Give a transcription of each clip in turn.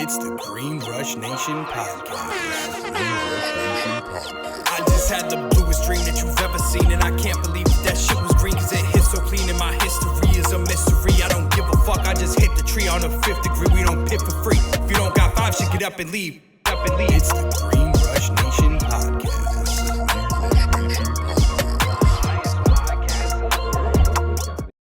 It's the Green Rush Nation podcast. I just had the bluest dream that you've ever seen, and I can't believe that shit was green, cause it hit so clean, and my history is a mystery. I don't give a fuck, I just hit the tree on the 5th degree. We don't pit for free. If you don't got 5 shit, get up and leave. It's the Green Rush Nation podcast.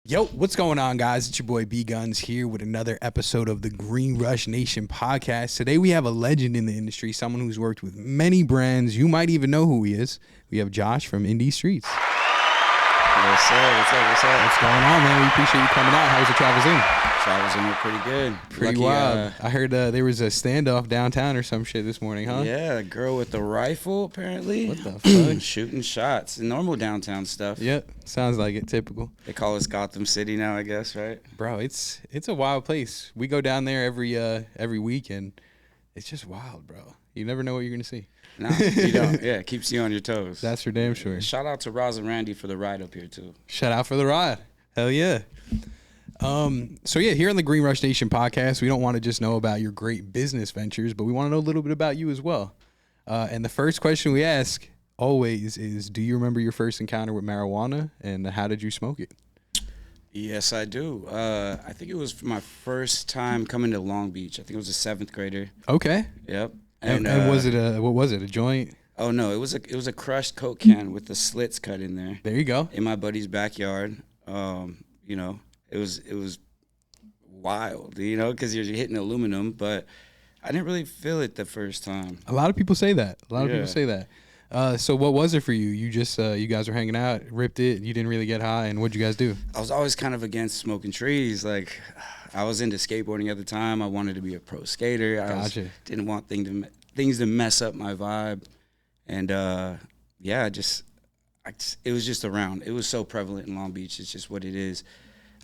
Yo, what's going on, guys? It's your boy B Guns here with another episode of the Green Rush Nation podcast. Today we have a legend in the industry, someone who's worked with many brands. You might even know who he is. We have Josh from INDESTREETS. Yes, sir. What's up? What's going on, man? We appreciate you coming out. How's the travels in? Travels in pretty good. Pretty wild. I heard there was a standoff downtown or some shit this morning, huh? Yeah, a girl with a rifle, apparently. What the fuck? Shooting shots. Normal downtown stuff. Yep. Sounds like it. Typical. They call us Gotham City now, I guess, right? Bro, it's a wild place. We go down there every week, and it's just wild, bro. You never know what you're going to see. No, you don't. Yeah, it keeps you on your toes. That's for damn sure. Shout out to Roz and Randy for the ride up here, too. Shout out for the ride. Hell yeah. So yeah, here on the Green Rush Nation podcast, we don't want to just know about your great business ventures, but we want to know a little bit about you as well. And the first question we ask always is, do you remember your first encounter with marijuana, and how did you smoke it? Yes, I do. I think it was my first time coming to Long Beach. I think it was a 7th grader. Okay. Yep. And was it a joint? Oh no, it was a crushed Coke can with the slits cut in there. There you go. In my buddy's backyard. You know, it was wild, you know, because you're hitting aluminum, but I didn't really feel it the first time. A lot of people say that. So what was it for you? You just you guys were hanging out, ripped it, you didn't really get high, and what'd you guys do? I was always kind of against smoking trees. Like, I was into skateboarding at the time. I wanted to be a pro skater. Didn't want things to mess up my vibe. And yeah, it was just around. It was so prevalent in Long Beach. It's just what it is.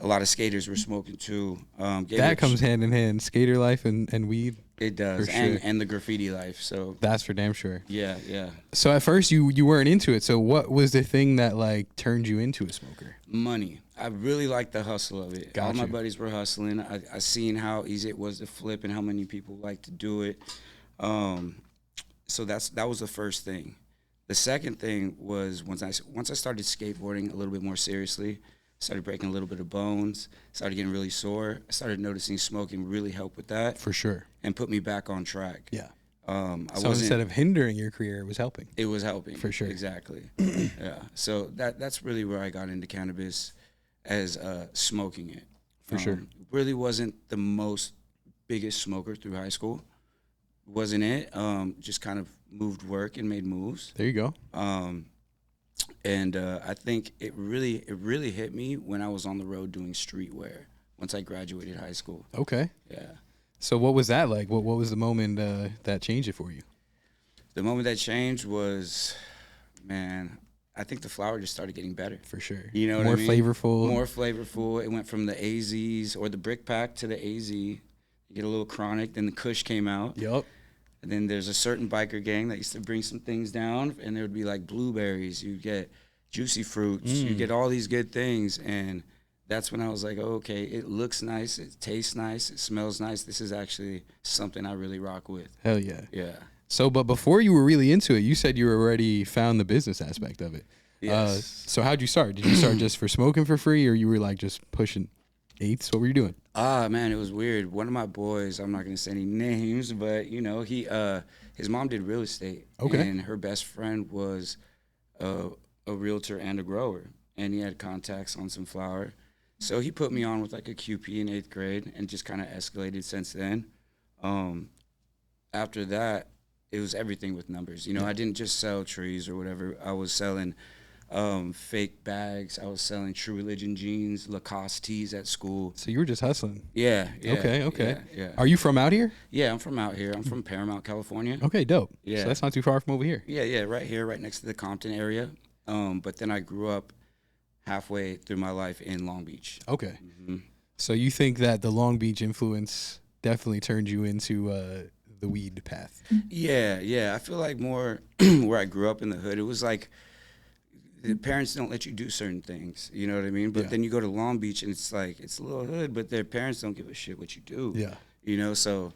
A lot of skaters were smoking too. That comes hand in hand, skater life and weed. It does, for sure. and the graffiti life. So that's for damn sure. Yeah. So at first you weren't into it. So what was the thing that like turned you into a smoker? Money. I really liked the hustle of it. Gotcha. All my buddies were hustling. I seen how easy it was to flip and how many people like to do it. So that was the first thing. The second thing was once I started skateboarding a little bit more seriously, started breaking a little bit of bones, started getting really sore. I started noticing smoking really helped with that. For sure. And put me back on track. Yeah. So instead of hindering your career, it was helping. It was helping. For sure. Exactly. Yeah. So that's really where I got into cannabis, as smoking it. For sure. Really wasn't the biggest smoker through high school. Wasn't it? Just kind of moved work and made moves. There you go. And I think it really hit me when I was on the road doing streetwear once I graduated high school. Okay. Yeah. So what was that like? What was the moment that changed it for you? The moment that changed was, man, I think the flower just started getting better. For sure. You know what I I mean? More flavorful. It went from the AZs or the brick pack to the AZ. You get a little chronic, then the Kush came out. Yup. And then there's a certain biker gang that used to bring some things down, and there would be like blueberries. You get juicy fruits. You get all these good things, and that's when I was like, oh, okay, it looks nice, it tastes nice, it smells nice. This is actually something I really rock with. Hell yeah. Yeah. So, but before you were really into it, you said you already found the business aspect of it. Yes. So how'd you start? Did you start just for smoking for free, or you were like just pushing eighths? What were you doing? Man, it was weird. One of my boys, I'm not gonna say any names, but you know, his mom did real estate. Okay. And her best friend was a realtor and a grower, and he had contacts on some flower. So he put me on with like a QP in 8th grade, and just kind of escalated since then. After that, it was everything with numbers. You know, I didn't just sell trees or whatever. I was selling fake bags. I was selling True Religion jeans, Lacoste tees at school. So you were just hustling. Yeah. Okay. Yeah. Are you from out here? Yeah, I'm from out here. I'm from Paramount, California. Okay, dope. Yeah. So that's not too far from over here. Yeah, right here, right next to the Compton area. But then I grew up halfway through my life in Long Beach. Okay. Mm-hmm. So you think that the Long Beach influence definitely turned you into the weed path? Yeah. I feel like more where I grew up in the hood, it was like the parents don't let you do certain things, you know what I mean? But then you go to Long Beach and it's like, it's a little hood, but their parents don't give a shit what you do. Yeah. You know, so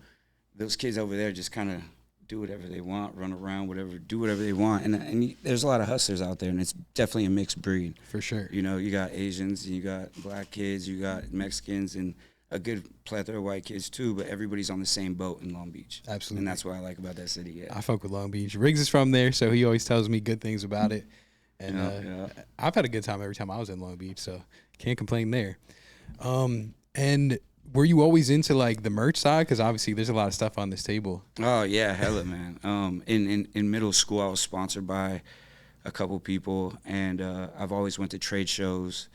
those kids over there just kind of do whatever they want, run around, do whatever they want. And there's a lot of hustlers out there, and it's definitely a mixed breed. For sure. You know, you got Asians, you got black kids, you got Mexicans, and a good plethora of white kids too, but everybody's on the same boat in Long Beach. Absolutely. And that's what I like about that city, yeah. I fuck with Long Beach. Riggs is from there, so he always tells me good things about it. And I've had a good time every time I was in Long Beach, so can't complain there. And were you always into like the merch side? Because obviously there's a lot of stuff on this table. Oh yeah, hella, man. In middle school, I was sponsored by a couple people, and I've always went to trade shows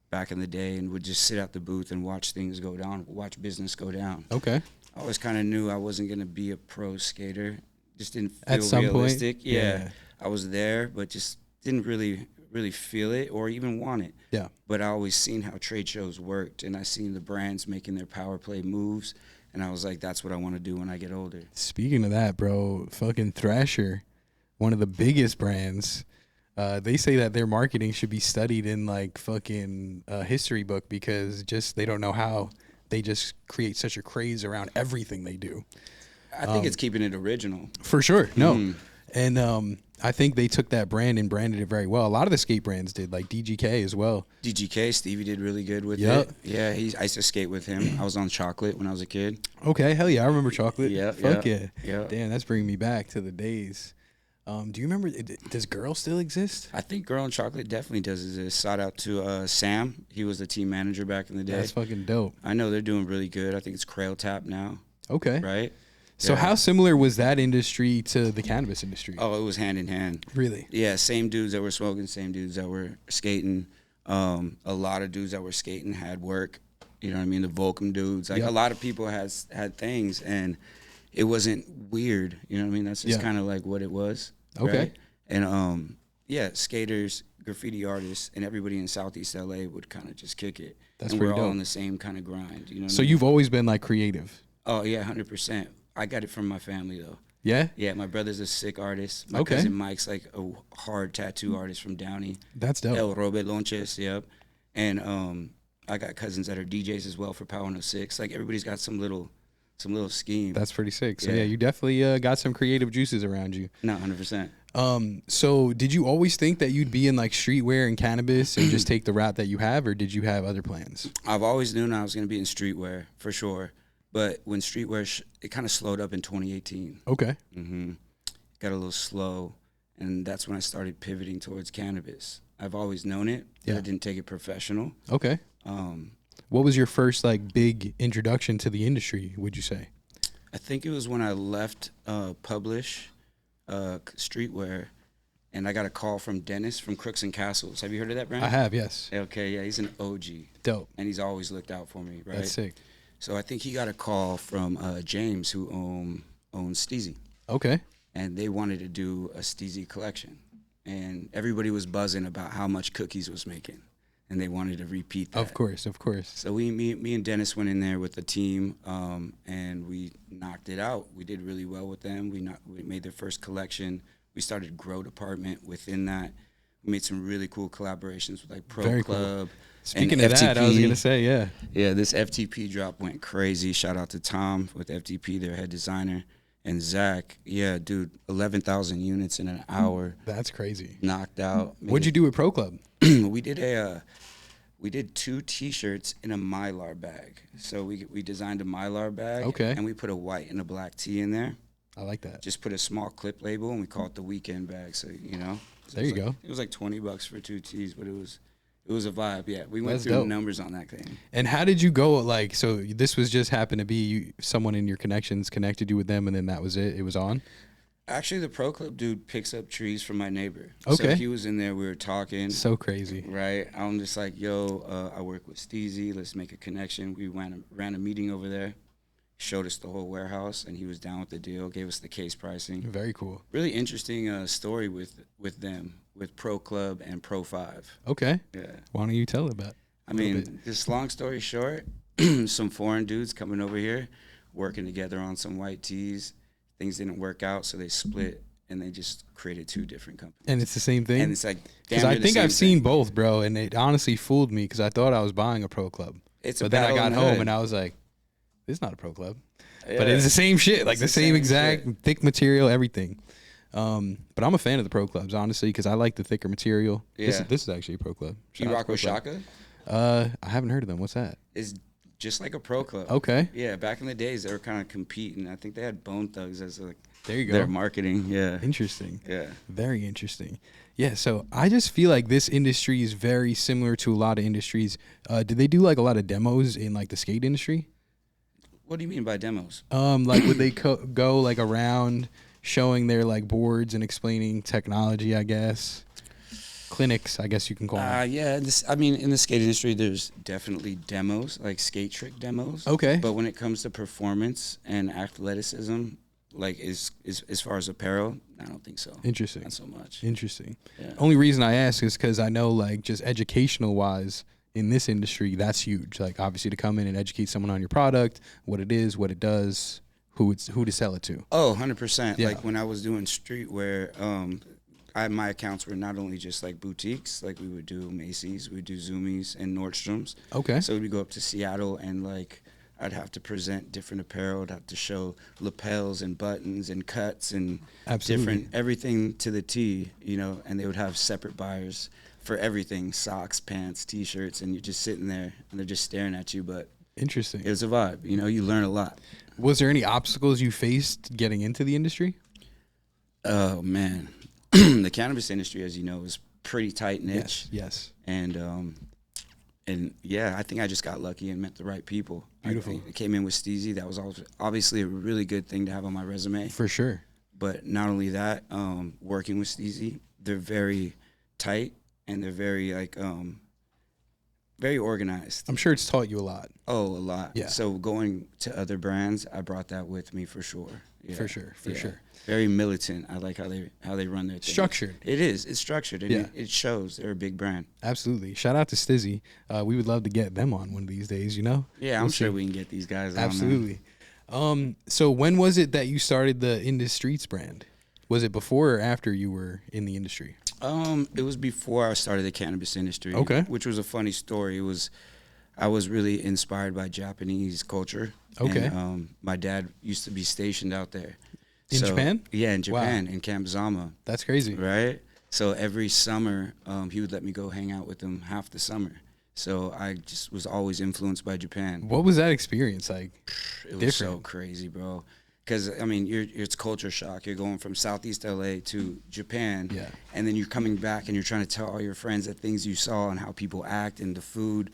back in the day and would just sit at the booth and watch things go down, watch business go down. Okay. I always kind of knew I wasn't gonna be a pro skater. Just didn't feel at some realistic. Point, yeah, I was there, but just didn't really feel it or even want it. Yeah. But I always seen how trade shows worked, and I seen the brands making their power play moves, and I was like, that's what I want to do when I get older. Speaking of that, bro, fucking Thrasher, one of the biggest brands, they say that their marketing should be studied in like fucking history book because just they don't know how they just create such a craze around everything they do. I think it's keeping it original. For sure. No. And I think they took that brand and branded it very well. A lot of the skate brands did, like DGK as well. DGK, Stevie did really good with it. Yeah, I used to skate with him. I was on Chocolate when I was a kid. Okay, hell yeah, I remember Chocolate. Yeah, Fuck yeah. Damn, that's bringing me back to the days. Do you remember, does Girl still exist? I think Girl and Chocolate definitely does exist. Shout out to Sam. He was the team manager back in the day. That's fucking dope. I know they're doing really good. I think it's Crail Tap now. Okay. Right? So how similar was that industry to the cannabis industry? Oh, it was hand in hand. Really? Yeah, same dudes that were smoking, same dudes that were skating. A lot of dudes that were skating had work. You know what I mean? The Volcom dudes. Like a lot of people had things, and it wasn't weird. You know what I mean? That's just kind of like what it was. Okay. Right? And skaters, graffiti artists, and everybody in Southeast LA would kind of just kick it. That's and pretty we're all dope. on the same kind of grind. You know. So you've always been like creative. Oh yeah, 100%. I got it from my family though. Yeah? Yeah, my brother's a sick artist. My cousin Mike's like a hard tattoo artist from Downey. That's dope. El Robert Lonches, yep. And I got cousins that are DJs as well for Power 106. Like everybody's got some little scheme. That's pretty sick. So yeah, you definitely got some creative juices around you. No, 100%. So did you always think that you'd be in like streetwear and cannabis and just take the route that you have, or did you have other plans? I've always known I was going to be in streetwear for sure. But when streetwear, it kind of slowed up in 2018. Okay. Got a little slow, and that's when I started pivoting towards cannabis. I've always known it, but I didn't take it professional. Okay. What was your first like big introduction to the industry, would you say? I think it was when I left Publish Streetwear, and I got a call from Dennis from Crooks and Castles. Have you heard of that brand? I have, yes. Okay, yeah, he's an OG. Dope. And he's always looked out for me, right? That's sick. So I think he got a call from James, who owns Steezy. Okay. And they wanted to do a Steezy collection. And everybody was buzzing about how much Cookies was making. And they wanted to repeat that. Of course. So me and Dennis went in there with the team, and we knocked it out. We did really well with them. We made their first collection. We started Grow Department within that. We made some really cool collaborations with like Pro Very Club. Cool. Speaking and of FTP. that, I was going to say, yeah. Yeah, this FTP drop went crazy. Shout out to Tom with FTP, their head designer. And Zach, yeah, dude, 11,000 units in an hour. That's crazy. Knocked out. What'd you do with Pro Club? We did 2 T-shirts in a Mylar bag. So we designed a Mylar bag. Okay. And we put a white and a black tee in there. I like that. Just put a small clip label, and we call it the weekend bag. So, you know. There you go. It was like $20 for 2 tees, but it was a vibe, yeah. We went That's through dope. numbers on that thing. And how did you go, like, so this was just happened to be someone in your connections connected you with them, and then that was it? It was on? Actually, the Pro Club dude picks up trees from my neighbor. Okay. So he was in there, we were talking. So crazy. Right. I'm just like, yo, I work with Steezy. Let's make a connection. We ran a meeting over there, showed us the whole warehouse, and he was down with the deal, gave us the case pricing. Very cool. Really interesting story with them, with Pro Club and Pro 5. Okay. Yeah. Why don't you tell about it? I mean, just long story short, some foreign dudes coming over here, working together on some white tees. Things didn't work out, so they split, and they just created 2 different companies. And it's the same thing? And it's like, because I think I've seen both, bro, and it honestly fooled me because I thought I was buying a Pro Club. It's but then I got home and I was like, this is not a Pro Club. but it's the same shit, like It's the the same same exact shit. thick material, everything. But I'm a fan of the pro clubs, honestly, because I like the thicker material. Yeah. This is actually a pro club. Shout You out to rock Pro with Club. Shaka? I haven't heard of them. What's that? It's just like a pro club. Okay. Yeah, back in the days they were kind of competing. I think they had Bone Thugs as like There you go. their marketing. Yeah. Interesting. Yeah. Very interesting. Yeah, so I just feel like this industry is very similar to a lot of industries. Do they do like a lot of demos in like the skate industry? What do you mean by demos? Like would they go like around showing their like boards and explaining technology, I guess? Clinics, I guess you can call them. Yeah. I mean, in the skate industry, there's definitely demos, like skate trick demos. Okay. But when it comes to performance and athleticism, like is as far as apparel, I don't think so. Interesting. Not so much. Interesting. Yeah. Only reason I ask is because I know like just educational wise in this industry, that's huge. Like obviously to come in and educate someone on your product, what it is, what it does, who to sell it to. Oh, 100%. Yeah. Like when I was doing streetwear, my accounts were not only just like boutiques, like we would do Macy's, we would do Zoomies and Nordstrom's. Okay. So we'd go up to Seattle and like I'd have to present different apparel. I'd have to show lapels and buttons and cuts and Absolutely. different everything to the T, you know, and they would have separate buyers for everything, socks, pants, T-shirts, and you're just sitting there and they're just staring at you. But Interesting. it was a vibe, you know, you learn a lot. Was there any obstacles you faced getting into the industry? Oh, man. The cannabis industry, as you know, is pretty tight niche. Yes. And yeah, I think I just got lucky and met the right people. Beautiful. I came in with Steezy. That was obviously a really good thing to have on my resume. For sure. But not only that, working with Steezy, they're very tight and they're very like very organized. I'm sure it's taught you a lot. Oh, a lot. Yeah. So going to other brands, I brought that with me for sure. Yeah. For sure. Very militant. I like how they run their thing. Structured. It is. It's structured. And Yeah. it shows. They're a big brand. Absolutely. Shout out to Stizzy. We would love to get them on one of these days, you know? Yeah, We'll I'm sure see. we can get these guys on. Absolutely. So when was it that you started the INDESTREETS brand? Was it before or after you were in the industry? It was before I started the cannabis industry. Okay. Which was a funny story. I was really inspired by Japanese culture. Okay. And, my dad used to be stationed out there. In Japan? Yeah, in Wow. Japan, in Camp Zama. That's crazy. Right? So every summer, he would let me go hang out with him half the summer. So I just was always influenced by Japan. What was that experience like? It was so Different. crazy, bro. Because, I mean, it's culture shock. You're going from Southeast LA to Japan. Yeah. And then you're coming back and you're trying to tell all your friends the things you saw and how people act and the food.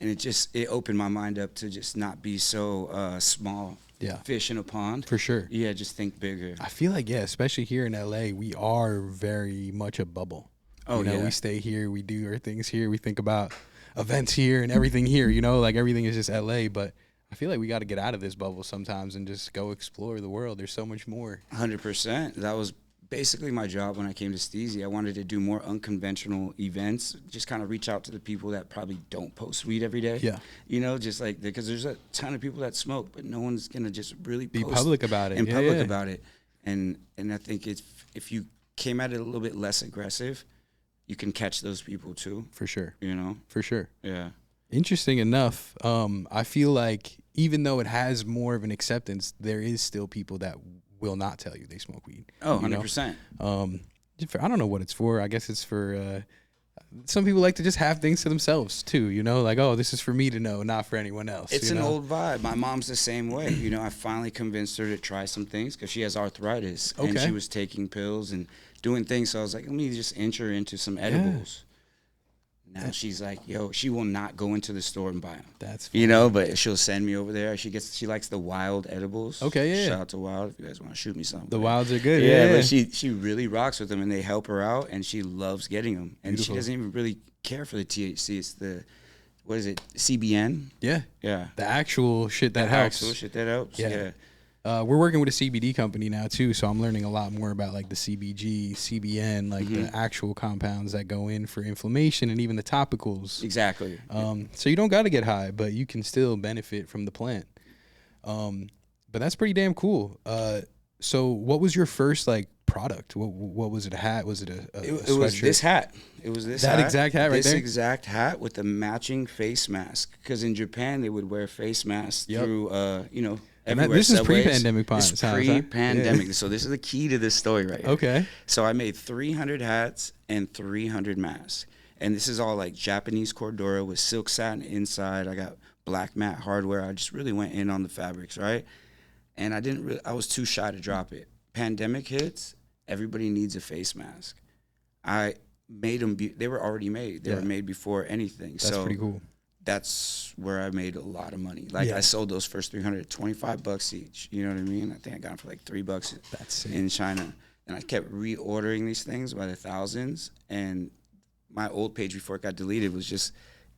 And it opened my mind up to just not be so small fish in a pond. For sure. Yeah, just think bigger. I feel like, yeah, especially here in LA, we are very much a bubble. Oh, you know, yeah. we stay here, we do our things here, we think about events here and everything here, you know, like everything is just LA. But I feel like we got to get out of this bubble sometimes and just go explore the world. There's so much more. 100%. That was basically my job when I came to Steezy. I wanted to do more unconventional events, just kind of reach out to the people that probably don't post weed every day. Yeah. You know, just like, because there's a ton of people that smoke, but no one's going to just really Be post public about it. and Yeah, public yeah. about it. And I think if you came at it a little bit less aggressive, you can catch those people too, For sure. you know? For sure. Yeah. Interesting enough, I feel like even though it has more of an acceptance, there is still people that will not tell you they smoke weed. Oh, you know? 100%. I don't know what it's for. I guess it's for some people like to just have things to themselves too, you know, like, oh, this is for me to know, not for anyone else. It's you an know? old vibe. My mom's the same way. You know, I finally convinced her to try some things because she has arthritis. And Okay. she was taking pills and doing things. So I was like, let me just inch her into some edibles. Now she's like, yo, she will not go into the store and buy them. That's You know, but she'll send me over there. She likes the wild edibles. Okay, yeah. Shout out to Wild if you guys want to shoot me something. the wilds are good. Yeah, Yeah, but she really rocks with them and they help her out and she loves getting them. And Beautiful. she doesn't even really care for the THC. It's the, what is it, CBN? yeah. Yeah. The actual shit that helps. Actual shit that helps. Yeah. Yeah. We're working with a CBD company now too, so I'm learning a lot more about like the CBG, CBN, like the actual compounds that go in for inflammation and even the topicals. Exactly. So you don't got to get high, but you can still benefit from the plant. But that's pretty damn cool. So what was your first like product? What was it? A hat? Was it a It was sweatshirt? this hat. It was this That hat. exact hat right this there? exact hat with the matching face mask. Because in Japan they would wear face masks Yep. through, you know, everywhere. This is Subways. pre-pandemic This times, is huh? pre-pandemic. Yeah. So this is the key to this story right here. Okay. So I made 300 hats and 300 masks. And this is all like Japanese Cordura with silk satin inside. I got black matte hardware. I just really went in on the fabrics, right? And I was too shy to drop it. Pandemic hits, everybody needs a face mask. I made them, they were already made. They were made before anything. That's pretty cool. That's where I made a lot of money. Like I sold those first 300, $25 each. You know what I mean? I think I got them for like $3 That's sick. in China. And I kept reordering these things by the thousands. And my old page before it got deleted was just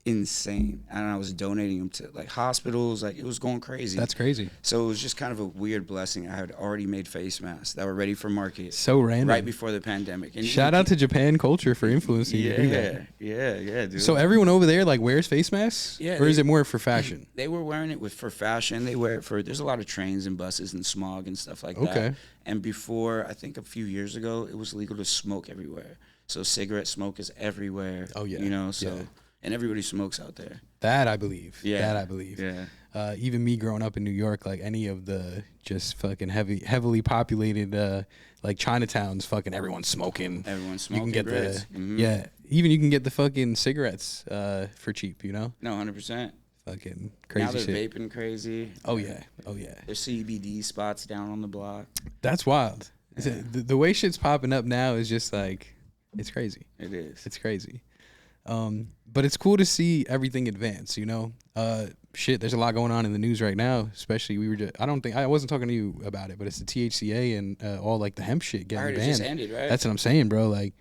insane. And I was donating them to like hospitals. Like it was going crazy. That's crazy. So it was just kind of a weird blessing. I had already made face masks that were ready for market. So random. Right before the pandemic. And Shout out to Japan culture for influencing you to do that. Yeah, dude. So everyone over there like wears face masks? Yeah, Or is it more for fashion? They were wearing it for fashion. They wear it for, there's a lot of trains and buses and smog and stuff like that. Okay. And before, I think a few years ago, it was legal to smoke everywhere. So cigarette smoke is everywhere. Oh, yeah. You know, so, Yeah. and everybody smokes out there. That I believe. Yeah. That I believe. Yeah. Even me growing up in New York, like any of the just fucking heavily populated like Chinatowns, fucking everyone's smoking. Everyone's You smoking. can get grids. the even you can get the fucking cigarettes for cheap, you know? No, 100%. Fucking crazy Now they're shit. vaping crazy. Oh yeah. There's CBD spots down on the block. That's wild. The way shit's popping up now is just like it's crazy. It is. It's crazy. But it's cool to see everything advance, you know? Shit, there's a lot going on in the news right now, especially I wasn't talking to you about it, but it's the THCA and all like the hemp shit I getting heard it banned. just ended, right? That's what I'm saying, bro. Like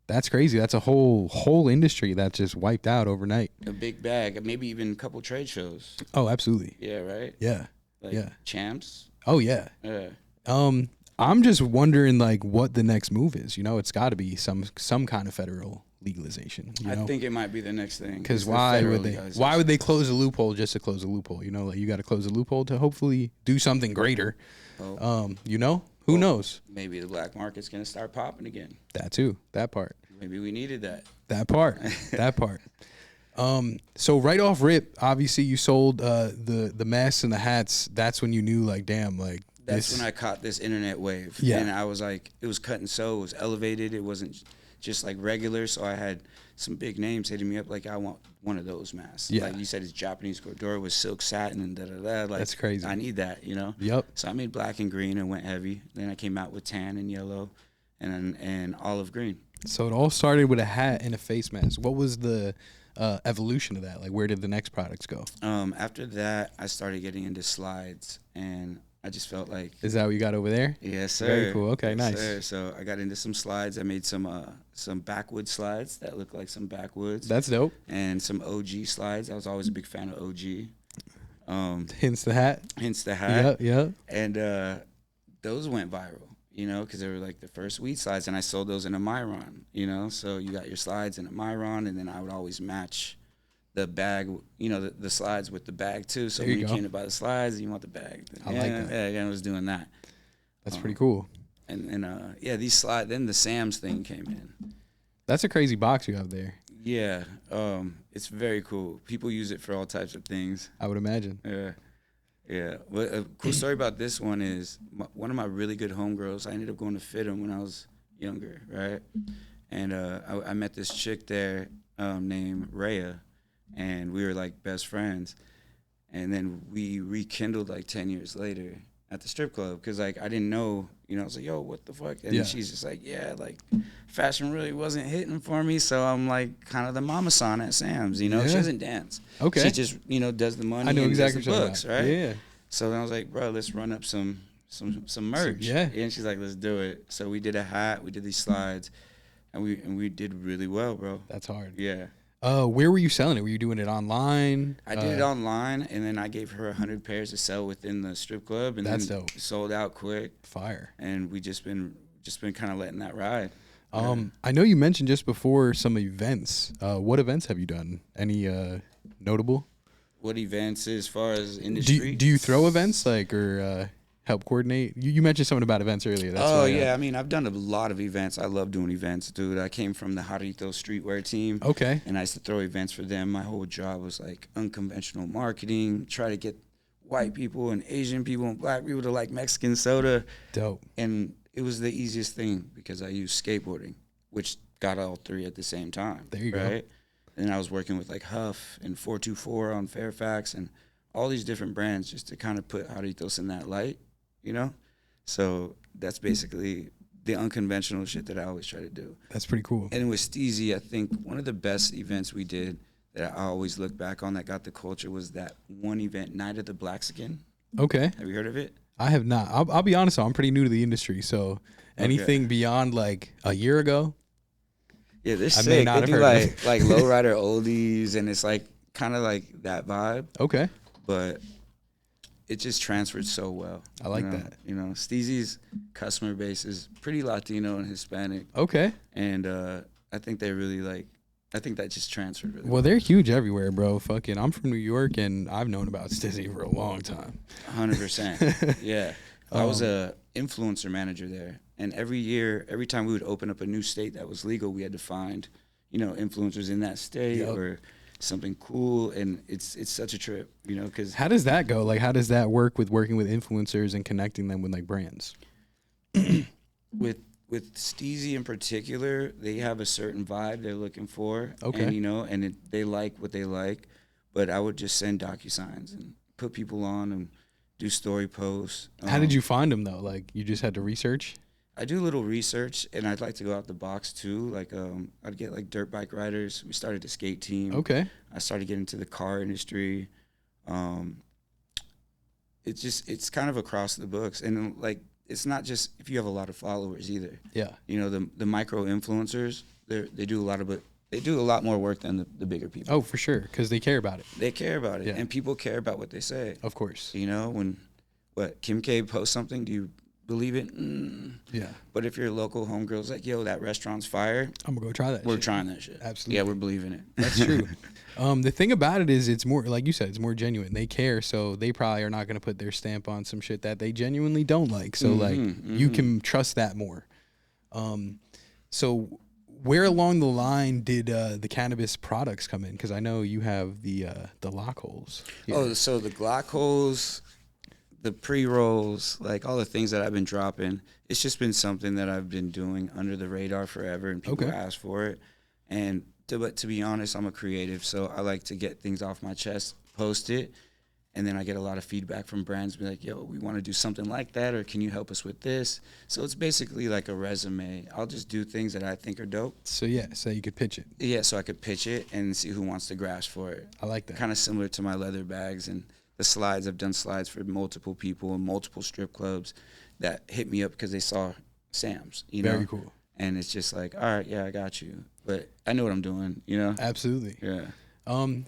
that's crazy. That's a whole industry that just wiped out overnight. A big bag, maybe even a couple trade shows. Oh, absolutely. Yeah, right? Yeah. Like Yeah. Champs. Oh yeah. Yeah. I'm just wondering like what the next move is. You know, it's got to be some kind of federal legalization. You know? I think it might be the next thing. Because the why federal would they? legalization. Why would they close a loophole just to close a loophole? You know, like you got to close a loophole to hopefully do something greater. Oh. You know, who knows? Maybe the black market's gonna start popping again. That too. That part. Maybe we needed that. That part. That part. So right off rip, obviously you sold the masks and the hats. That's when you knew, like, damn, like That's when I caught this internet wave. Yeah. And I was like, it was cut and sew. It was elevated. It wasn't just like regular. So I had some big names hitting me up like, I want one of those masks. Yeah. Like you said, it's Japanese Cordura with silk satin and da-da-da. Like, That's crazy. I need that, you know? Yep. So I made black and green and went heavy. Then I came out with tan and yellow and olive green. So it all started with a hat and a face mask. What was the evolution of that? Like, where did the next products go? After that, I started getting into slides, and I just felt like, Is that what you got over there? yes, sir. Very cool. Okay, Yes, nice. sir. So I got into some slides. I made some backwoods slides that look like some backwoods. That's dope. And some OG slides. I was always a big fan of OG. Hence the hat. Hence the hat. Yeah. And those went viral, you know, because they were like the first weed slides, and I sold those in a Myron, you know. So you got your slides in a Myron, and then I would always match the bag, you know, the slides with the bag too. So There when you you go. came to buy the slides, you want the bag. I like that. Yeah, I was doing that. That's pretty cool. And these slides. Then the Sam's thing came in. That's a crazy box you have there. Yeah, it's very cool. People use it for all types of things. I would imagine. Yeah. Well, a cool story about this one is one of my really good homegirls. I ended up going to FIT'em when I was younger, right? And I met this chick there named Rhea, and we were like best friends. And then we rekindled like 10 years later at the strip club because like I didn't know, you know, I was like, yo, what the fuck? And Yeah. she's just like, yeah, like fashion really wasn't hitting for me, so I'm like kind of the mama san at Sam's, you know. Yeah. She doesn't dance. Okay. She just, you know, does the money. I know and exactly does the what you're books, talking about. right? Yeah. So then I was like, bro, let's run up some merch. yeah. And she's like, let's do it. So we did a hat, we did these slides, and we did really well, bro. That's hard. Yeah. Where were you selling it? Were you doing it online? I did it online, and then I gave her 100 pairs to sell within the strip club, and That's then dope. sold out quick. Fire. And we just been kind of letting that ride. I know you mentioned just before some events. What events have you done? Any notable? What events as far as Do industry? you throw events like or help coordinate? You mentioned something about events earlier. That's Oh why, yeah, I mean I've done a lot of events. I love doing events, dude. I came from the Jarritos streetwear team. Okay. And I used to throw events for them. My whole job was like unconventional marketing, try to get white people and Asian people and black people to like Mexican soda. Dope. And it was the easiest thing because I used skateboarding, which got all three at the same time. There you go. And then I was working with like Huff and 424 on Fairfax and all these different brands just to kind of put Jarritos in that light, you know? So that's basically the unconventional shit that I always try to do. That's pretty cool. And with Steezy, I think one of the best events we did that I always look back on that got the culture was that one event, Night of the Blackskin. Okay. Have you heard of it? I have not. I'll be honest, I'm pretty new to the industry, so anything beyond like a year ago, yeah, they're I sick. may not They have do heard of it. like lowrider oldies, and it's like kind of like that vibe. Okay. But it just transferred so well. I like that. You know, Steezy's customer base is pretty Latino and Hispanic. Okay. And I think they really like. I think that just transferred really Well, they're huge everywhere, bro. Fucking, I'm from New York, and I've known about Stizzy for a long time. 100%. Yeah. I was a influencer manager there, and every time we would open up a new state that was legal, we had to find, you know, influencers in that state or something cool, and it's such a trip, you know, because How does that go? Like, how does that work with working with influencers and connecting them with like brands? with Steezy in particular, they have a certain vibe they're looking for, Okay. and you know, and they like what they like, but I would just send DocuSigns and put people on and do story posts. How did you find them though? Like, you just had to research? I do a little research, and I'd like to go out the box too. Like, I'd get like dirt bike riders. We started a skate team. Okay. I started getting into the car industry. It's kind of across the books, and like it's not just if you have a lot of followers either. Yeah. You know, the micro influencers, they do a lot more work than the bigger people. Oh, for sure, because they care about it. They care about it, Yeah. and people care about what they say. Of course. You know, when Kim K posts something, do you believe it? Yeah. But if your local homegirl's like, yo, that restaurant's fire, I'm gonna go try that. we're shit. trying that shit. Absolutely. Yeah, we're believing it. That's true. The thing about it is it's more, like you said, it's more genuine. They care, so they probably are not going to put their stamp on some shit that they genuinely don't like. So, you can trust that more. So where along the line did the cannabis products come in? Because I know you have the lock holes. here. Oh, so the Glock holes, the pre-rolls, like all the things that I've been dropping, it's just been something that I've been doing under the radar forever, and people Okay. ask for it. And but to be honest, I'm a creative, so I like to get things off my chest, post it, and then I get a lot of feedback from brands, be like, yo, we want to do something like that, or can you help us with this? So it's basically like a resume. I'll just do things that I think are dope. So yeah, so you could pitch it. Yeah, so I could pitch it and see who wants to grasp for it. I like that. Kind of similar to my leather bags and the slides. I've done slides for multiple people and multiple strip clubs that hit me up because they saw Sam's, you know? Very cool. And it's just like, all right, yeah, I got you. But I know what I'm doing, you know? Absolutely. Yeah.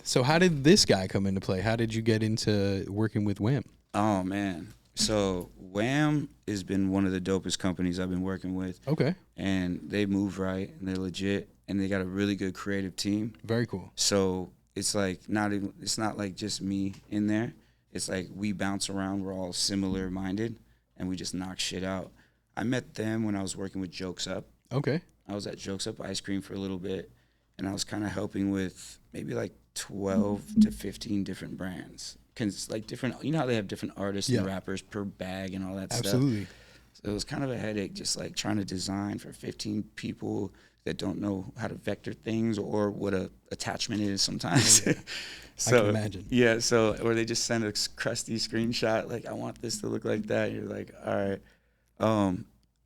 So how did this guy come into play? How did you get into working with Wham? Oh, man. So Wham has been one of the dopest companies I've been working with. Okay. And they move right, and they're legit, and they got a really good creative team. Very cool. So it's like it's not like just me in there. It's like we bounce around. We're all similar minded, and we just knock shit out. I met them when I was working with Jokes Up. Okay. I was at Jokes Up Ice Cream for a little bit, and I was kind of helping with maybe like 12 to 15 different brands. Cause like different, you know how they have different artists and rappers per bag and all that stuff. Absolutely. So it was kind of a headache, just like trying to design for 15 people that don't know how to vector things or what a attachment is sometimes. So, I can imagine. Yeah, so or they just send a crusty screenshot like, I want this to look like that. And you're like, all right.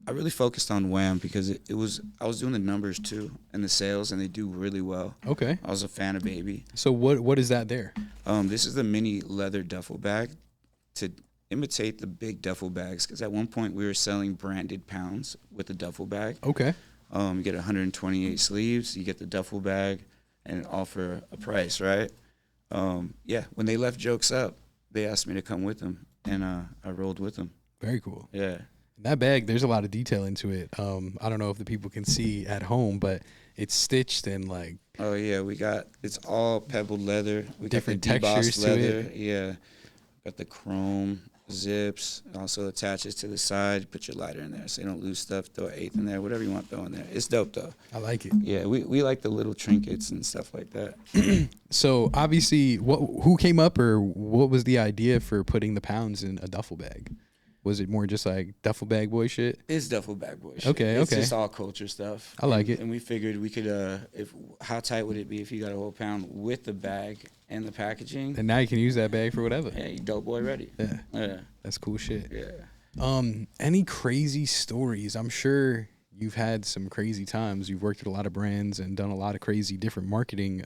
I really focused on Wham because I was doing the numbers too and the sales, and they do really well. Okay. I was a fan of Baby. So what is that there? This is the mini leather duffel bag to imitate the big duffel bags, because at one point we were selling branded pounds with the duffel bag. Okay. You get 128 sleeves, you get the duffel bag, and all for a price, right? Yeah, when they left Jokes Up, they asked me to come with them, and I rolled with them. Very cool. Yeah. That bag, there's a lot of detail into it. I don't know if the people can see at home, but it's stitched and like. Oh yeah, it's all pebbled leather. We Different got the textures debossed to leather. it. Yeah, got the chrome. zips. It also attaches to the side. Put your lighter in there so you don't lose stuff. Throw an eighth in there, whatever you want to throw in there. It's dope though. I like it. Yeah, we like the little trinkets and stuff like that. So obviously, who came up or what was the idea for putting the pounds in a duffel bag? Was it more just like duffel bag boy shit? It's duffel bag boy shit. Okay, It's okay. just all culture stuff. I like it. And we figured we could, how tight would it be if you got a whole pound with the bag and the packaging? And now you can use that bag for whatever. Yeah, you dope boy ready. Yeah. Yeah. That's cool shit. Yeah. Any crazy stories? I'm sure you've had some crazy times. You've worked at a lot of brands and done a lot of crazy different marketing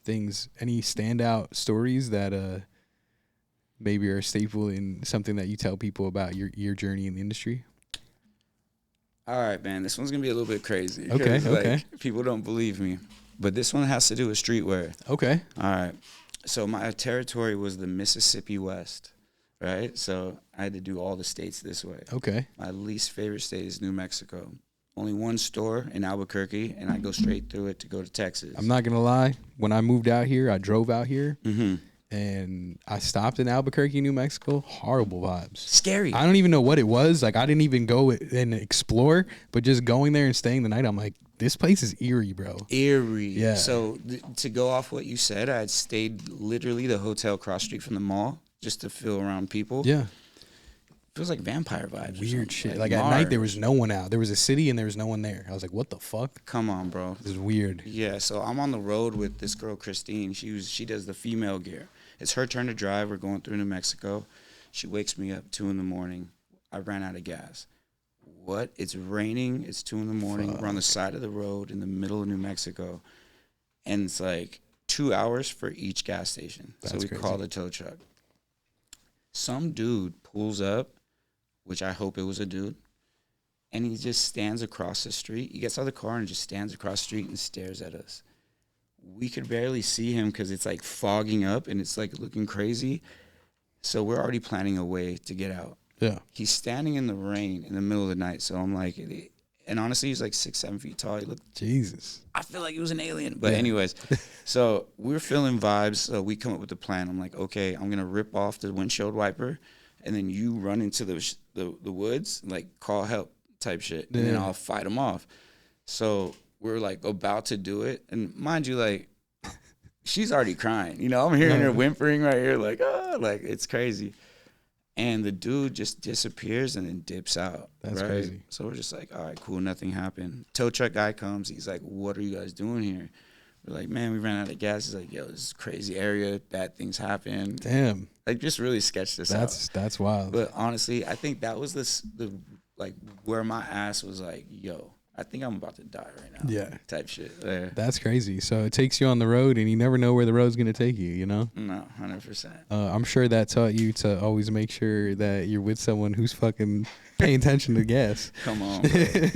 things. Any standout stories that maybe are a staple in something that you tell people about your journey in the industry? All right, man. This one's gonna be a little bit crazy. Okay, 'cause, okay. People don't believe me, but this one has to do with streetwear. Okay. All right. So my territory was the Mississippi West, right? So I had to do all the states this way. Okay. My least favorite state is New Mexico. Only one store in Albuquerque, and I go straight through it to go to Texas. I'm not gonna lie. When I moved out here, I drove out here. Mm-hmm. And I stopped in Albuquerque, New Mexico. Horrible vibes. Scary. I don't even know what it was. Like, I didn't even go and explore, but just going there and staying the night, I'm like, this place is eerie, bro. Eerie. Yeah. So to go off what you said, I had stayed literally the hotel cross street from the mall just to feel around people. Yeah. Feels like vampire vibes. Weird shit. Like at night, there was no one out. There was a city and there was no one there. I was like, what the fuck? Come on, bro. This is weird. Yeah. So I'm on the road with this girl, Christine. She does the female gear. It's her turn to drive. We're going through New Mexico. She wakes me up 2 a.m. I ran out of gas. What? It's raining. It's 2 a.m. We're on the side of the road in the middle of New Mexico. And it's like 2 hours for each gas station. That's so we crazy. call the tow truck. Some dude pulls up, which I hope it was a dude, and he just stands across the street. He gets out of the car and just stands across the street and stares at us. We could barely see him because it's like fogging up and it's like looking crazy. So we're already planning a way to get out. Yeah. He's standing in the rain in the middle of the night. So I'm like, and honestly, he's like 6-7 feet tall. He looked, Jesus. I feel like he was an alien. But Yeah. anyways, so we're feeling vibes. So we come up with a plan. I'm like, okay, I'm going to rip off the windshield wiper and then you run into the woods, like call help type shit. And then Yeah. I'll fight him off. So we're like about to do it. And mind you, like, she's already crying. You know, I'm hearing her whimpering right here, like, oh, like it's crazy. And the dude just disappears and then dips out. That's right? crazy. So we're just like, all right, cool, nothing happened. Tow truck guy comes. He's like, what are you guys doing here? We're like, man, we ran out of gas. He's like, yo, this is a crazy area. Bad things happen. Damn. Like, just really sketched this out. That's wild. But honestly, I think that was like where my ass was like, yo, I think I'm about to die right now. Yeah. Type shit. Yeah. That's crazy. So it takes you on the road and you never know where the road's going to take you, you know? No, 100%. I'm sure that taught you to always make sure that you're with someone who's fucking paying attention to gas. Come on, bro.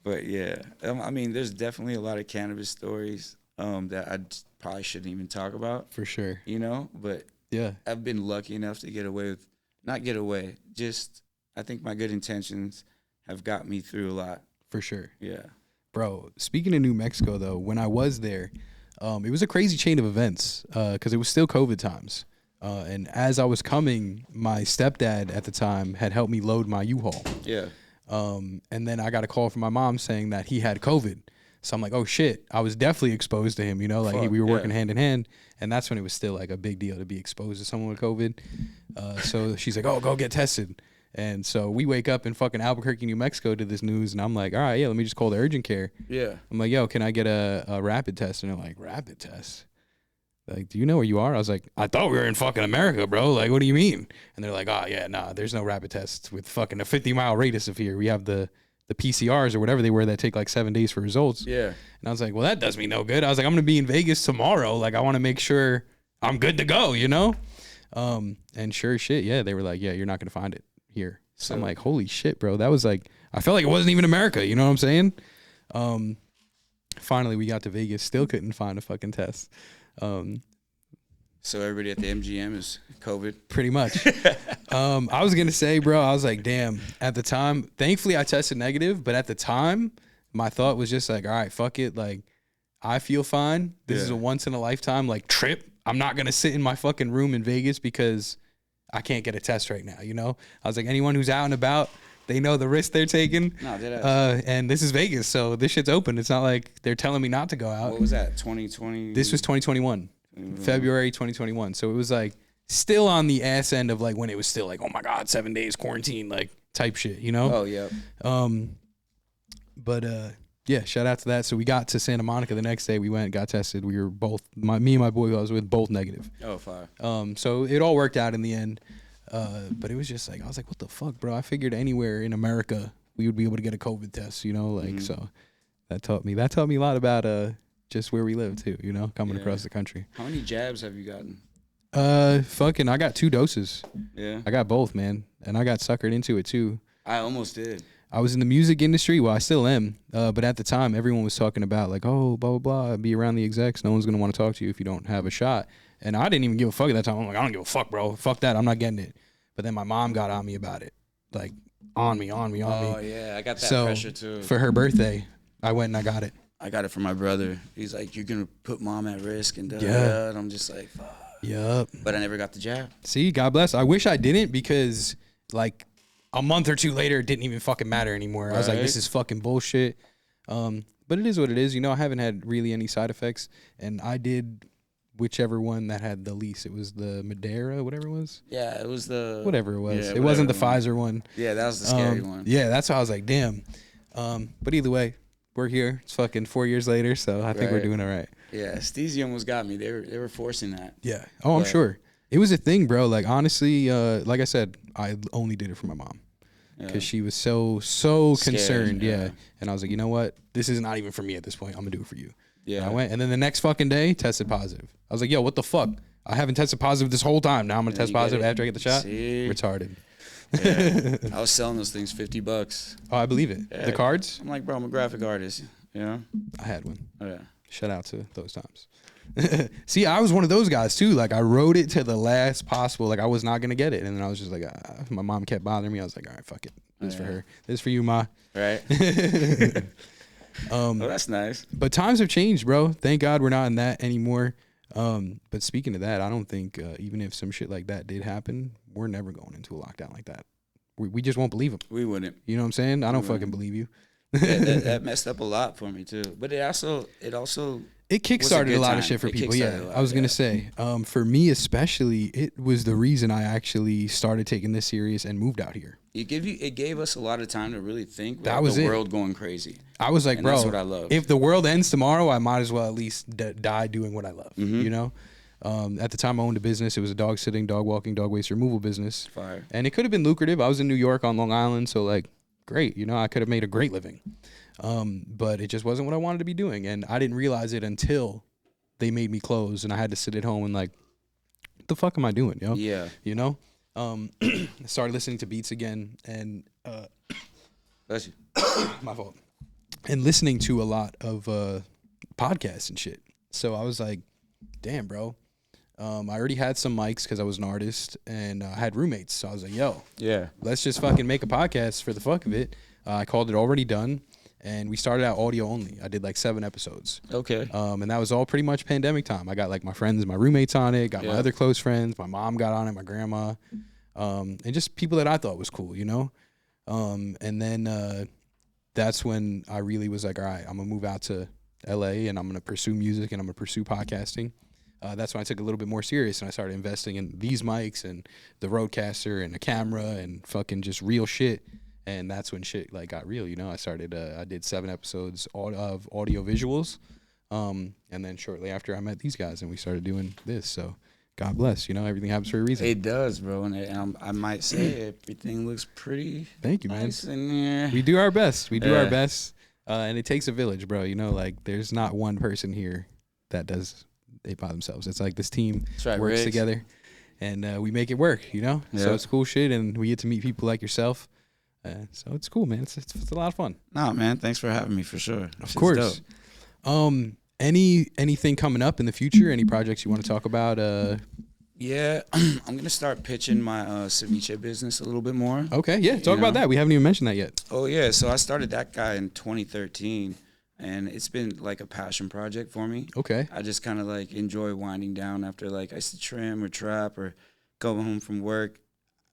But yeah, I mean, there's definitely a lot of cannabis stories that I probably shouldn't even talk about, For sure. you know? But Yeah. I've been lucky enough to get away with, not get away, just I think my good intentions have got me through a lot. For sure. Yeah. Bro, speaking of New Mexico, though, when I was there, it was a crazy chain of events because it was still COVID times. And as I was coming, my stepdad at the time had helped me load my U-Haul. Yeah. And then I got a call from my mom saying that he had COVID. So I'm like, oh, shit. I was definitely exposed to him, you know? Like, Fuck, we were working yeah. hand in hand. And that's when it was still, like, a big deal to be exposed to someone with COVID. So she's like, oh, go get tested. And so we wake up in fucking Albuquerque, New Mexico to this news. And I'm like, all right, yeah, let me just call the urgent care. Yeah. I'm like, yo, can I get a rapid test? And they're like, rapid test? Like, do you know where you are? I was like, I thought we were in fucking America, bro. Like, what do you mean? And they're like, oh, yeah, nah, there's no rapid tests with fucking a 50-mile radius of here. We have the PCRs or whatever they were that take like 7 days for results. Yeah. And I was like, well, that does me no good. I was like, I'm going to be in Vegas tomorrow. Like, I want to make sure I'm good to go, you know? And sure as shit, yeah, they were like, yeah, you're not going to find it here. So I'm like, holy shit, bro. That was like, I felt like it wasn't even America. You know what I'm saying? Finally, we got to Vegas. Still couldn't find a fucking test. So everybody at the MGM is COVID? Pretty much. I was going to say, bro, I was like, damn. At the time, thankfully, I tested negative. But at the time, my thought was just like, all right, fuck it. Like, I feel fine. This is a once-in-a-lifetime, like, trip. I'm not going to sit in my fucking room in Vegas because I can't get a test right now, you know? I was like, anyone who's out and about, they know the risk they're taking. No, and this is Vegas, so this shit's open. It's not like they're telling me not to go out. What was that, 2020? This was 2021, February 2021. So it was like still on the ass end of like when it was still like, oh my God, 7 days quarantine, like type shit, you know? Oh, yeah. But yeah, shout out to that. So we got to Santa Monica the next day. We went, got tested. We were both, me and my boy who I was with, both negative. Oh, fire. So it all worked out in the end. But it was just like, I was like, what the fuck, bro? I figured anywhere in America we would be able to get a COVID test, you know? Like, so that taught me a lot about just where we live too, you know, coming across the country. How many jabs have you gotten? I got 2 doses. Yeah. I got both, man. And I got suckered into it too. I almost did. I was in the music industry. Well, I still am. But at the time, everyone was talking about like, oh, blah, blah, blah. Be around the execs. No one's going to want to talk to you if you don't have a shot. And I didn't even give a fuck at that time. I'm like, I don't give a fuck, bro. Fuck that. I'm not getting it. But then my mom got on me about it. Like, on me. Oh, yeah. I got that pressure too. For her birthday, I went and I got it. I got it from my brother. He's like, you're going to put mom at risk and Yeah. And I'm just like, fuck. Yup. But I never got the jab. See, God bless. I wish I didn't because, like, a month or 2 later, it didn't even fucking matter anymore. I was like, this is fucking bullshit. But it is what it is. You know, I haven't had really any side effects. And I did whichever one that had the least. It was the Madeira, whatever it was. Yeah, it was the... Whatever it was. Yeah, it wasn't the Pfizer one. Yeah, that was the scary one. Yeah, that's why I was like, damn. But either way, we're here. It's fucking 4 years later, so I think we're doing all right. Yeah, Steezy almost got me. They were forcing that. Yeah. Oh, I'm sure. It was a thing, bro. Like, honestly, like I said, I only did it for my mom. Because she was so scared, concerned. Yeah. And I was like, you know what? This is not even for me at this point. I'm going to do it for you. Yeah. And I went. And then the next fucking day, tested positive. I was like, yo, what the fuck? I haven't tested positive this whole time. Now I'm going to test positive after I get the shot? See? Retarded. Yeah. I was selling those things $50. Oh, I believe it. Yeah. The cards? I'm like, bro, I'm a graphic artist. You know? I had one. Oh, yeah. Shout out to those times. See, I was one of those guys too. Like, I wrote it to the last possible. Like, I was not going to get it. And then I was just like, my mom kept bothering me. I was like, all right, fuck it. This is for her. This is for you, Ma. Right. Oh, that's nice. But times have changed, bro. Thank God we're not in that anymore. But speaking of that, I don't think even if some shit like that did happen, we're never going into a lockdown like that. We just won't believe them. We wouldn't. You know what I'm saying? I don't fucking believe you. that messed up a lot for me too. But it also it kickstarted a lot of shit for people. Yeah, I was gonna say, for me especially, it was the reason I actually started taking this serious and moved out here. It gave us a lot of time to really think. That was the it. world going crazy. I was like, and bro, that's what I love. If the world ends tomorrow, I might as well at least die doing what I love. You know. At the time I owned a business. It was a dog sitting, dog walking, dog waste removal business. Fire. And it could have been lucrative. I was in New York on Long Island, so like, great. You know, I could have made a great living. But it just wasn't what I wanted to be doing. And I didn't realize it until they made me close and I had to sit at home and like, what the fuck am I doing, yo? Yeah. You know? I started listening to beats again and bless you. My fault. And listening to a lot of podcasts and shit. So I was like, damn, bro. I already had some mics because I was an artist and I had roommates. So I was like, yo, let's just fucking make a podcast for the fuck of it. I called it Already Done. And we started out audio only. I did like 7 episodes. Okay. And that was all pretty much pandemic time. I got like my friends, my roommates on it, got my other close friends, my mom got on it, my grandma, and just people that I thought was cool, you know? And then that's when I really was like, all right, I'm going to move out to LA and I'm going to pursue music and I'm going to pursue podcasting. That's when I took a little bit more serious and I started investing in these mics and the Rodecaster and a camera and fucking just real shit. And that's when shit like got real, you know. I did 7 episodes of audio visuals, and then shortly after I met these guys and we started doing this. So God bless, you know, everything happens for a reason. It does, bro, and I might say everything looks pretty. Thank you, nice man. In there. We do our best. We do our best, and it takes a village, bro. You know, like there's not one person here that does it by themselves. It's like this team works together, and we make it work. You know, so it's cool shit, and we get to meet people like yourself. So it's cool, man. It's a lot of fun. Nah, man. Thanks for having me, for sure. Of course. Anything coming up in the future? Any projects you want to talk about? Yeah, I'm gonna start pitching my ceviche business a little bit more. Okay, yeah. Talk about that. We haven't even mentioned that yet. Oh yeah, so I started that guy in 2013, and it's been like a passion project for me. Okay. I just kind of like enjoy winding down after like I used to trim or trap or going home from work,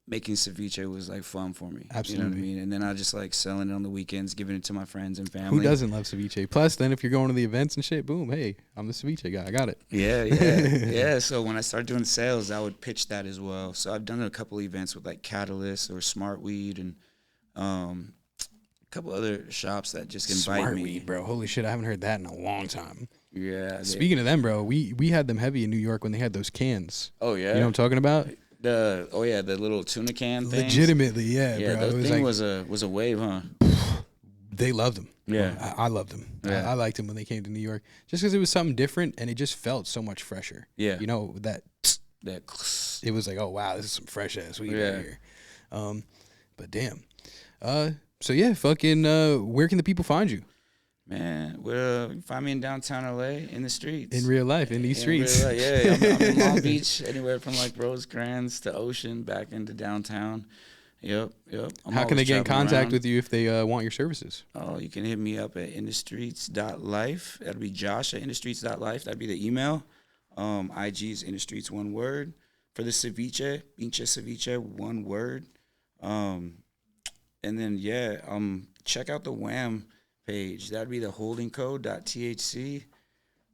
making ceviche was like fun for me. Absolutely. You know what I mean? And then I just like selling it on the weekends, giving it to my friends and family. Who doesn't love ceviche? Plus, then if you're going to the events and shit, boom, hey, I'm the ceviche guy. I got it. Yeah. Yeah. So when I started doing sales, I would pitch that as well. So I've done a couple events with like Catalyst or Smart Weed and a couple other shops that just invite Smart me. Weed, bro. Holy shit, I haven't heard that in a long time. Yeah. Speaking of them, bro, we had them heavy in New York when they had those cans. Oh, yeah. You know what I'm talking about? The little tuna can thing. Legitimately, yeah, Yeah, bro. that It was thing like, was a wave, huh? they loved them. Yeah. I loved them. Yeah. I liked them when they came to New York just because it was something different and it just felt so much fresher. Yeah. You know, that That. it was like, oh, wow, this is some fresh ass weed Yeah. right here. But damn. So yeah, fucking, where can the people find you? Man, well, you can find me in downtown LA in the streets. In real life, in these streets. Real life, yeah, I'm in Long Beach, anywhere from like Rosecrans to Ocean, back into downtown. Yep. How can they get in contact with you if they want your services? Oh, you can hit me up at INDESTREETS.life. That'll be Josh at INDESTREETS.life. That'd be the email. IG is INDESTREETS, one word. For the ceviche, pinche ceviche, one word. And then, check out the Wham page. That'd be the holding code.thc.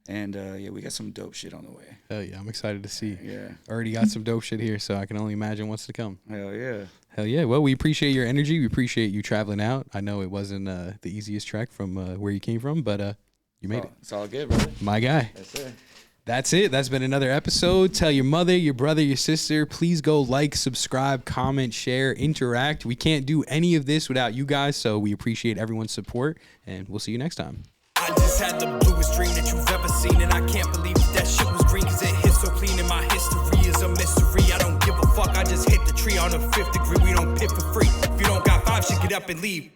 And, we got some dope shit on the way. Hell yeah, I'm excited to see. Yeah. Already got some dope shit here, so I can only imagine what's to come. Hell yeah. Hell yeah. Well, we appreciate your energy. We appreciate you traveling out. I know it wasn't the easiest trek from where you came from, but you made it. It's all good, brother. My guy. That's it. That's it. That's been another episode. Tell your mother, your brother, your sister. Please go like, subscribe, comment, share, interact. We can't do any of this without you guys, so we appreciate everyone's support, and we'll see you next time. I just had the bluest dream that you've ever seen, and I can't believe that shit was green, cause it hit so clean, and my history is a mystery. I don't give a fuck, I just hit the tree on the 5th degree. We don't pit for free. If you don't got 5, shit, get up and leave.